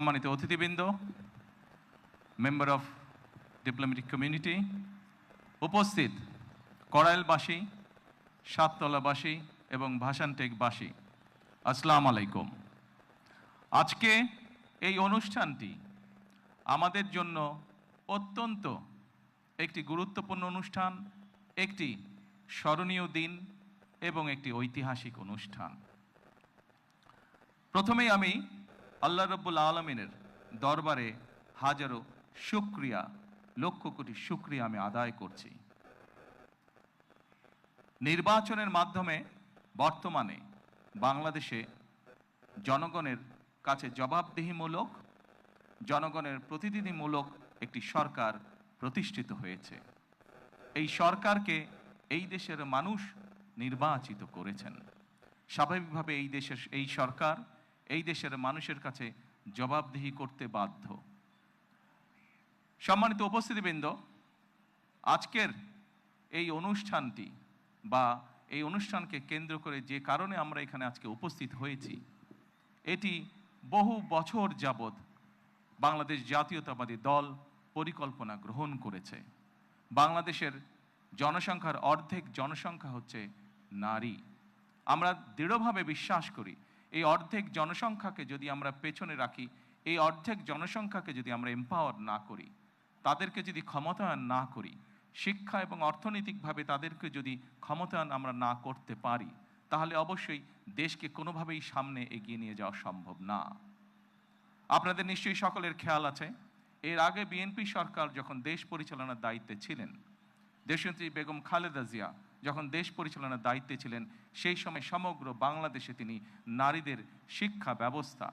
সম্মানিত অতিথিবৃন্দ, member of diplomatic community, উপস্থিত কড়াইলবাসী, সাততলাবাসী এবং ভাসানটেকবাসী, আসসালামু আলাইকুম। আজকে এই অনুষ্ঠানটি আমাদের জন্য অত্যন্ত একটি গুরুত্বপূর্ণ অনুষ্ঠান, একটি স্মরণীয় দিন এবং একটি ঐতিহাসিক অনুষ্ঠান। প্রথমেই আমি আল্লাহ রাব্বুল আলামিনের দরবারে হাজারো শুকরিয়া, লক্ষ কোটি শুকরিয়া আমি আদায় করছি। নির্বাচনের মাধ্যমে বর্তমানে বাংলাদেশে জনগণের কাছে জবাবদিহিমূলক, জনগণের প্রতিনিধিমূলক একটি সরকার প্রতিষ্ঠিত হয়েছে। এই সরকারকে এই দেশের মানুষ নির্বাচিত করেছেন। স্বাভাবিকভাবে এই সরকার এই দেশের মানুষের কাছে জবাবদিহি করতে বাধ্য। সম্মানিত উপস্থিতিবৃন্দ, আজকের এই অনুষ্ঠানটি বা এই অনুষ্ঠানকে কেন্দ্র করে যে কারণে আমরা এখানে আজকে উপস্থিত হয়েছি, এটি বহু বছর যাবৎ বাংলাদেশ জাতীয়তাবাদী দল পরিকল্পনা গ্রহণ করেছে। বাংলাদেশের জনসংখ্যার অর্ধেক জনসংখ্যা হচ্ছে নারী। আমরা দৃঢ়ভাবে বিশ্বাস করি এই অর্ধেক জনসংখ্যাকে যদি আমরা পেছনে রাখি, এই অর্ধেক জনসংখ্যাকে যদি আমরা এম্পাওয়ার না করি, তাদেরকে যদি ক্ষমতায়ন না করি, শিক্ষা এবং অর্থনৈতিকভাবে তাদেরকে যদি ক্ষমতায়ন আমরা না করতে পারি, তাহলে অবশ্যই দেশকে কোনোভাবেই সামনে এগিয়ে নিয়ে যাওয়া সম্ভব না। আপনাদের নিশ্চয়ই সকলের খেয়াল আছে, এর আগে বিএনপি সরকার যখন দেশ পরিচালনার দায়িত্বে ছিলেন, দেশনেত্রী বেগম খালেদা জিয়া যখন দেশ পরিচালনার দায়িত্বে ছিলেন, সেই সময় সমগ্র বাংলাদেশে তিনি নারীদের শিক্ষা ব্যবস্থা,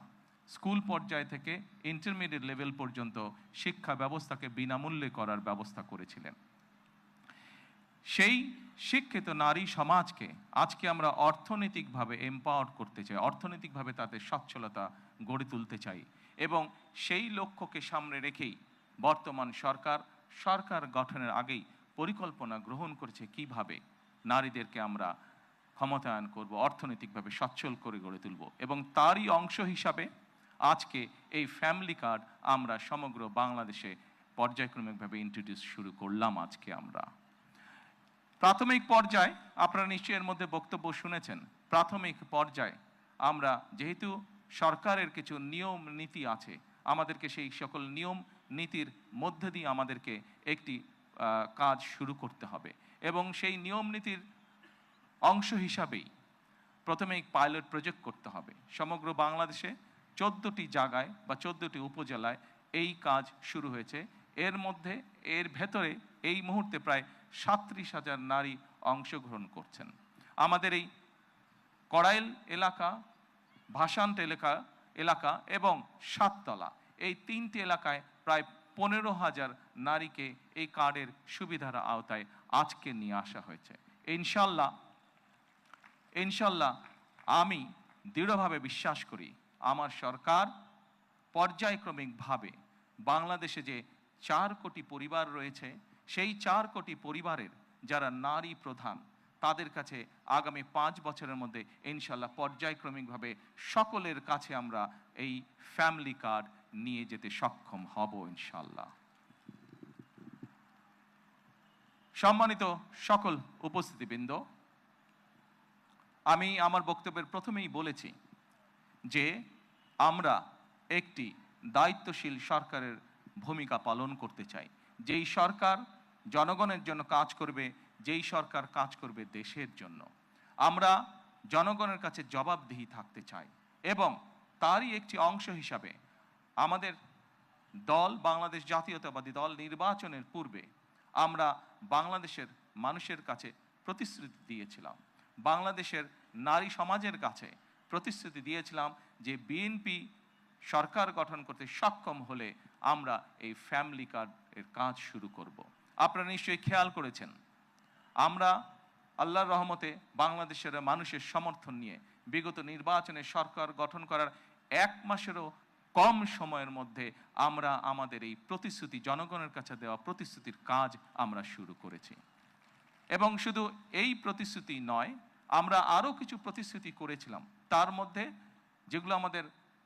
স্কুল পর্যায় থেকে ইন্টারমিডিয়েট লেভেল পর্যন্ত শিক্ষা ব্যবস্থাকে বিনামূল্যে করার ব্যবস্থা করেছিলেন। সেই শিক্ষিত নারী সমাজকে আজকে আমরা অর্থনৈতিকভাবে এম্পাওয়ার করতে চাই, অর্থনৈতিকভাবে তাদের সচ্ছলতা গড়ে তুলতে চাই, এবং সেই লক্ষ্যকে সামনে রেখেই বর্তমান সরকার গঠনের আগেই পরিকল্পনা গ্রহণ করেছে কিভাবে নারীদেরকে আমরা ক্ষমতায়ন করব, অর্থনৈতিকভাবে সচ্ছল করে গড়ে তুলব। এবং তারই অংশ হিসাবে আজকে এই ফ্যামিলি কার্ড আমরা সমগ্র বাংলাদেশে পর্যায়ক্রমিকভাবে ইন্ট্রোডিউস শুরু করলাম। আজকে আমরা প্রাথমিক পর্যায়ে, আপনারা নিশ্চয়ই এর মধ্যে বক্তব্য শুনেছেন, প্রাথমিক পর্যায়ে আমরা যেহেতু সরকারের কিছু নিয়ম নীতি আছে, আমাদেরকে সেই সকল নিয়ম নীতির মধ্যে দিয়ে আমাদেরকে একটি কাজ শুরু করতে হবে, এবং সেই নিয়ম নীতির অংশ হিসাবেই প্রথমে পাইলট প্রজেক্ট করতে হবে। সমগ্র বাংলাদেশে 14টি জায়গায় বা 14টি উপজেলায় এই কাজ শুরু হয়েছে। এর ভেতরে এই মুহূর্তে প্রায় 37,000 নারী অংশগ্রহণ করছেন। আমাদের এই কড়াইল এলাকা, ভাসানট এলাকা এবং সাততলা, এই 3টি এলাকায় প্রায় 15,000 নারীকে এই কার্ডের সুবিধার আওতায় আজকে নিয়ে আসা হয়েছে। ইনশাল্লাহ আমি দৃঢ়ভাবে বিশ্বাস করি আমার সরকার পর্যায়ক্রমিকভাবে বাংলাদেশে যে 4 কোটি পরিবার রয়েছে, সেই 4 কোটি পরিবারের যারা নারী প্রধান, তাদের কাছে আগামী 5 বছরের মধ্যে ইনশাল্লাহ পর্যায়ক্রমিকভাবে সকলের কাছে আমরা এই ফ্যামিলি কার্ড নিয়ে যেতে সক্ষম হব ইনশাল্লাহ। সম্মানিত সকল উপস্থিতিবৃন্দ, আমি আমার বক্তব্যের প্রথমেই বলেছি যে আমরা একটি দায়িত্বশীল সরকারের ভূমিকা পালন করতে চাই, যেই সরকার জনগণের জন্য কাজ করবে, যেই সরকার কাজ করবে দেশের জন্য। আমরা জনগণের কাছে জবাবদিহি থাকতে চাই, এবং তারই একটি অংশ হিসাবে আমাদের দল, বাংলাদেশ জাতীয়তাবাদী দল, নির্বাচনের পূর্বে আমরা বাংলাদেশের মানুষের কাছে প্রতিশ্রুতি দিয়েছিলাম, বাংলাদেশের নারী সমাজের কাছে প্রতিশ্রুতি দিয়েছিলাম যে বিএনপি সরকার গঠন করতে সক্ষম হলে আমরা এই ফ্যামিলি কার্ডের কাজ শুরু করব। আপনারা নিশ্চয়ই খেয়াল করেছেন, আমরা আল্লাহর রহমতে বাংলাদেশের মানুষের সমর্থন নিয়ে বিগত নির্বাচনে সরকার গঠন করার 1 মাসেরও কম সময়ের মধ্যে আমরা আমাদের এই প্রতিশ্রুতি, জনগণের কাছে দেওয়া প্রতিশ্রুতির কাজ আমরা শুরু করেছি। এবং শুধু এই প্রতিশ্রুতি নয়, আমরা আরও কিছু প্রতিশ্রুতি করেছিলাম, তার মধ্যে যেগুলো আমাদের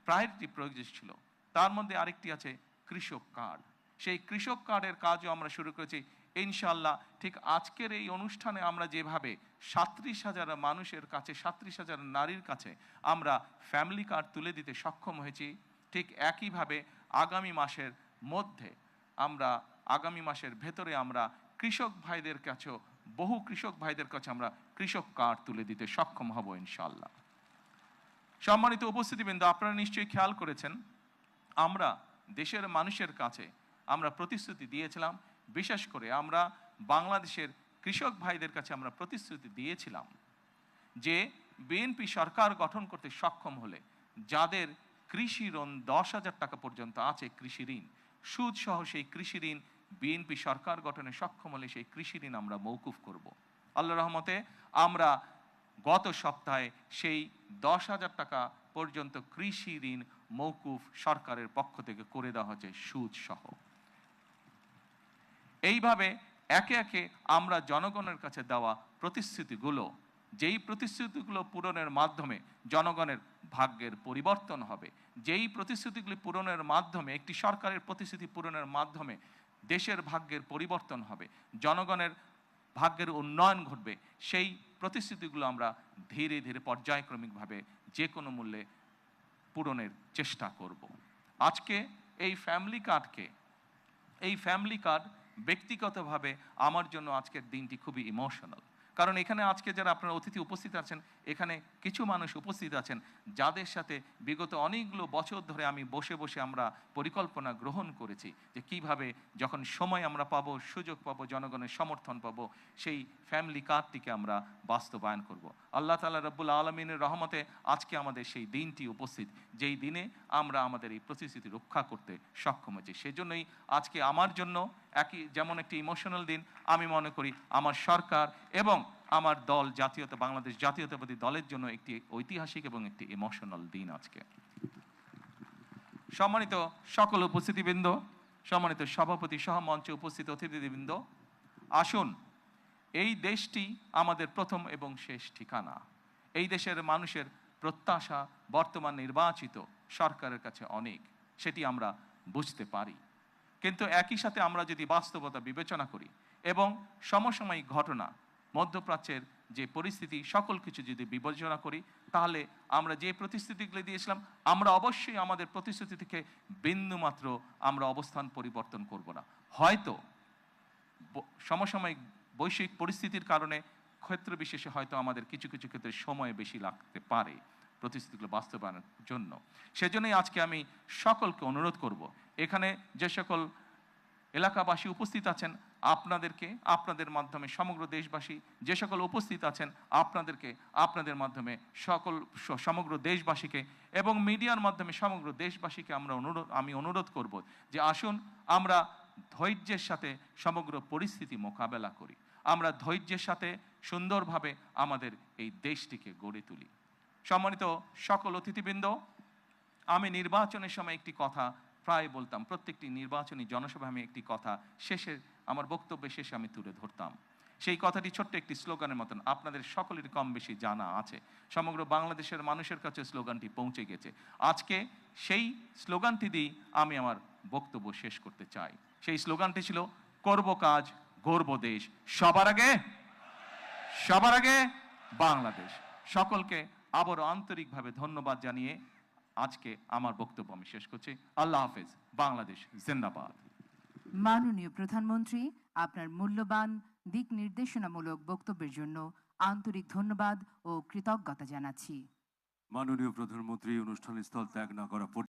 প্রায়োরিটি প্রজেক্ট ছিল, তার মধ্যে আরেকটি আছে কৃষক কার্ড। সেই কৃষক কার্ডের কাজও আমরা শুরু করেছি ইনশাল্লাহ। ঠিক আজকের এই অনুষ্ঠানে আমরা যেভাবে 37,000 মানুষের কাছে, 37,000 নারীর কাছে আমরা ফ্যামিলি কার্ড তুলে দিতে সক্ষম হয়েছি, ঠিক একইভাবে আগামী মাসের মধ্যে আমরা, আগামী মাসের ভেতরে আমরা কৃষক ভাইদের কাছেও, বহু কৃষক ভাইদের কাছে আমরা কৃষক কার্ড তুলে দিতে সক্ষম হব ইনশাল্লাহ। সম্মানিত উপস্থিতিবৃন্দ, আপনারা নিশ্চয়ই খেয়াল করেছেন আমরা দেশের মানুষের কাছে আমরা প্রতিশ্রুতি দিয়েছিলাম, বিশেষ করে আমরা বাংলাদেশের কৃষক ভাইদের কাছে আমরা প্রতিশ্রুতি দিয়েছিলাম যে বিএনপি সরকার গঠন করতে সক্ষম হলে যাদের কৃষি ঋণ 10,000 টাকা পর্যন্ত আছে, কৃষি ঋণ সুদ সহ, সেই কৃষি ঋণ বিএনপি সরকার গঠনে সক্ষম হলে সেই কৃষি ঋণ আমরা মৌকুফ করব। আল্লাহর রহমতে আমরা গত সপ্তাহে সেই 10,000 টাকা পর্যন্ত কৃষি ঋণ মৌকুফ সরকারের পক্ষ থেকে করে দেওয়া হচ্ছে সুদ সহ। এইভাবে একে একে আমরা জনগণের কাছে দেওয়া প্রতিশ্রুতিগুলো, যেই প্রতিশ্রুতিগুলো পূরণের মাধ্যমে জনগণের ভাগ্যের পরিবর্তন হবে, যেই প্রতিশ্রুতিগুলি পূরণের মাধ্যমে, একটি সরকারের প্রতিশ্রুতি পূরণের মাধ্যমে দেশের ভাগ্যের পরিবর্তন হবে, জনগণের ভাগ্যের উন্নয়ন ঘটবে, সেই প্রতিশ্রুতিগুলো আমরা ধীরে ধীরে পর্যায়ক্রমিকভাবে যে কোনো মূল্যে পূরণের চেষ্টা করব। আজকে এই ফ্যামিলি কার্ড ব্যক্তিগতভাবে আমার জন্য আজকের দিনটি খুবই ইমোশনাল। কারণ এখানে আজকে যারা আপনারা অতিথি উপস্থিত আছেন, এখানে কিছু মানুষ উপস্থিত আছেন যাদের সাথে বিগত অনেকগুলো বছর ধরে আমি বসে বসে আমরা পরিকল্পনা গ্রহণ করেছি যে কিভাবে যখন সময় আমরা পাবো, সুযোগ পাবো, জনগণের সমর্থন পাবো, সেই ফ্যামিলি কার্ডটিকে আমরা বাস্তবায়ন করব। আল্লাহ তাআলা রব্বুল আলামিনের রহমতে আজকে আমাদের সেই দিনটি উপস্থিত, যেই দিনে আমরা আমাদের এই প্রতিশ্রুতি রক্ষা করতে সক্ষম হয়েছি। সেজন্যই আজকে আমার জন্য যেমন একটি ইমোশনাল দিন, আমি মনে করি আমার সরকার এবং আমার দল, বাংলাদেশ জাতীয়তাবাদী দলের জন্য একটি ঐতিহাসিক এবং একটি ইমোশনাল দিন আজকে। সম্মানিত সকল উপস্থিতিবৃন্দ, সম্মানিত সভাপতি সহ মঞ্চে উপস্থিত অতিথিবৃন্দ, আসুন, এই দেশটি আমাদের প্রথম এবং শেষ ঠিকানা। এই দেশের মানুষের প্রত্যাশা বর্তমান নির্বাচিত সরকারের কাছে অনেক, সেটি আমরা বুঝতে পারি। কিন্তু একই সাথে আমরা যদি বাস্তবতা বিবেচনা করি এবং সমসাময়িক ঘটনা, মধ্যপ্রাচ্যের যে পরিস্থিতি, সকল কিছু যদি বিবেচনা করি, তাহলে আমরা যে প্রতিশ্রুতিগুলি দিয়েছিলাম, আমরা অবশ্যই আমাদের প্রতিশ্রুতি থেকে বিন্দুমাত্র আমরা অবস্থান পরিবর্তন করব না। হয়তো সমসাময়িক বৈশ্বিক পরিস্থিতির কারণে ক্ষেত্র বিশেষে হয়তো আমাদের কিছু কিছু ক্ষেত্রে সময় বেশি লাগতে পারে প্রতিশ্রুতিগুলো বাস্তবায়নের জন্য। সেজন্যই আজকে আমি সকলকে অনুরোধ করব, এখানে যে সকল এলাকাবাসী উপস্থিত আছেন, আপনাদের মাধ্যমে সমগ্র দেশবাসী যে সকল উপস্থিত আছেন, আপনাদের মাধ্যমে সমগ্র দেশবাসীকে এবং মিডিয়ার মাধ্যমে সমগ্র দেশবাসীকে আমি অনুরোধ করব যে আসুন আমরা ধৈর্যের সাথে সমগ্র পরিস্থিতি মোকাবেলা করি, আমরা ধৈর্যের সাথে সুন্দরভাবে আমাদের এই দেশটিকে গড়ে তুলি। সম্মানিত সকল অতিথিবৃন্দ, আমি নির্বাচনের সময় একটি কথা প্রায় বলতাম, প্রত্যেকটি নির্বাচনী জনসভায় আমি একটি কথা আমার বক্তব্যের শেষে আমি তুলে ধরতাম। সেই কথাটি ছোট্ট একটি স্লোগানের মতন, আপনাদের সকলের কম বেশি জানা আছে, সমগ্র বাংলাদেশের মানুষের কাছে স্লোগানটি পৌঁছে গেছে। আজকে সেই স্লোগানটি দিয়ে আমি আমার বক্তব্য শেষ করতে চাই। সেই স্লোগানটি ছিল, করব কাজ, গড়ব দেশ, সবার আগে বাংলাদেশ। সকলকে আবারও আন্তরিকভাবে ধন্যবাদ জানিয়ে আজকে আমার বক্তব্য আমি শেষ করছি। আল্লাহ হাফেজ। বাংলাদেশ জিন্দাবাদ। মাননীয় প্রধানমন্ত্রী, আপনার মূল্যবান দিক নির্দেশনামূলক বক্তব্যের জন্য আন্তরিক ধন্যবাদ ও কৃতজ্ঞতা জানাচ্ছি। মাননীয় প্রধানমন্ত্রী অনুষ্ঠানস্থল ত্যাগ না করা